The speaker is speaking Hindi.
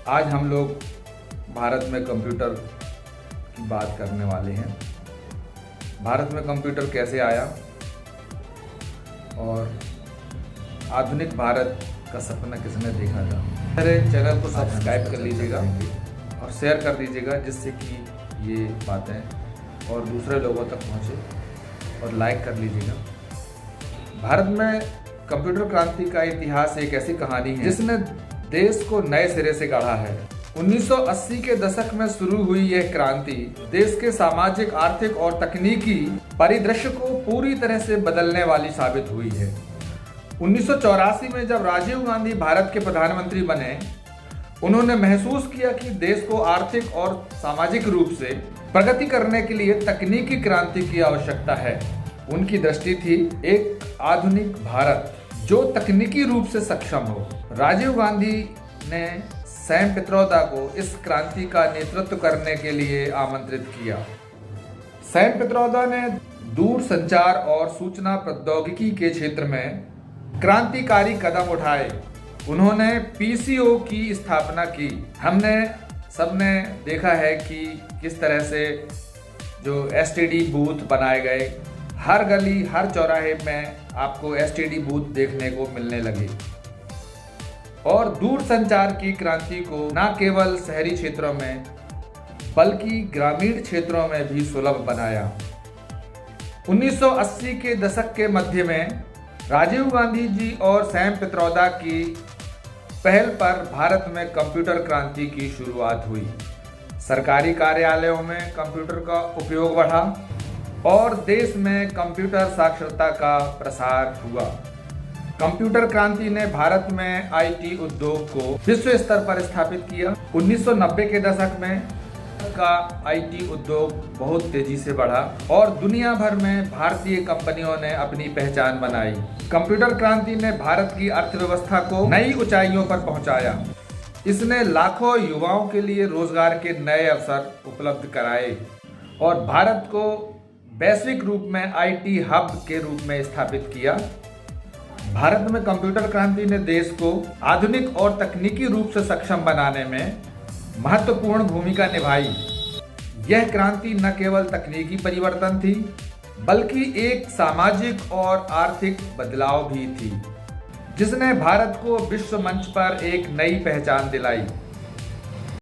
आज हम लोग भारत में कंप्यूटर की बात करने वाले हैं। भारत में कंप्यूटर कैसे आया और आधुनिक भारत का सपना किसने देखा था। मेरे चैनल को सब्सक्राइब कर लीजिएगा और शेयर कर दीजिएगा, जिससे कि ये बातें और दूसरे लोगों तक पहुँचे, और लाइक कर लीजिएगा। भारत में कंप्यूटर क्रांति का इतिहास एक ऐसी कहानी है जिसने देश को नए सिरे से गढ़ा है। 1980 के दशक में शुरू हुई यह क्रांति देश के सामाजिक, आर्थिक और तकनीकी परिदृश्य को पूरी तरह से बदलने वाली साबित हुई है। 1984 में जब राजीव गांधी भारत के प्रधानमंत्री बने, उन्होंने महसूस किया कि देश को आर्थिक और सामाजिक रूप से प्रगति करने के लिए तकनीकी क्रांति की आवश्यकता है। उनकी दृष्टि थी एक आधुनिक भारत जो तकनीकी रूप से सक्षम हो। राजीव गांधी ने सैम पित्रोदा को इस क्रांति का नेतृत्व करने के लिए आमंत्रित किया। सैम पित्रोदा ने दूरसंचार और सूचना प्रौद्योगिकी के क्षेत्र में क्रांतिकारी कदम उठाए। उन्होंने पीसीओ की स्थापना की। हमने सबने देखा है कि किस तरह से जो एसटीडी बूथ बनाए गए, हर गली हर चौराहे में आपको एसटीडी बूथ देखने को मिलने लगे, और दूरसंचार की क्रांति को न केवल शहरी क्षेत्रों में बल्कि ग्रामीण क्षेत्रों में भी सुलभ बनाया। 1980 के दशक के मध्य में राजीव गांधी जी और सैम पित्रोदा की पहल पर भारत में कंप्यूटर क्रांति की शुरुआत हुई। सरकारी कार्यालयों में कंप्यूटर का उपयोग बढ़ा और देश में कंप्यूटर साक्षरता का प्रसार हुआ। कंप्यूटर क्रांति ने भारत में आईटी उद्योग को विश्व स्तर पर स्थापित किया। 1990 के दशक में का आईटी उद्योग बहुत तेजी से बढ़ा और दुनिया भर में भारतीय कंपनियों ने अपनी पहचान बनाई। कंप्यूटर क्रांति ने भारत की अर्थव्यवस्था को नई ऊंचाइयों पर पहुंचाया। इसने लाखों युवाओं के लिए रोजगार के नए अवसर उपलब्ध कराए और भारत को वैश्विक रूप में आईटी हब के रूप में स्थापित किया। भारत में कंप्यूटर क्रांति ने देश को आधुनिक और तकनीकी रूप से सक्षम बनाने में महत्वपूर्ण भूमिका निभाई। यह क्रांति न केवल तकनीकी परिवर्तन थी, बल्कि एक सामाजिक और आर्थिक बदलाव भी थी, जिसने भारत को विश्व मंच पर एक नई पहचान दिलाई।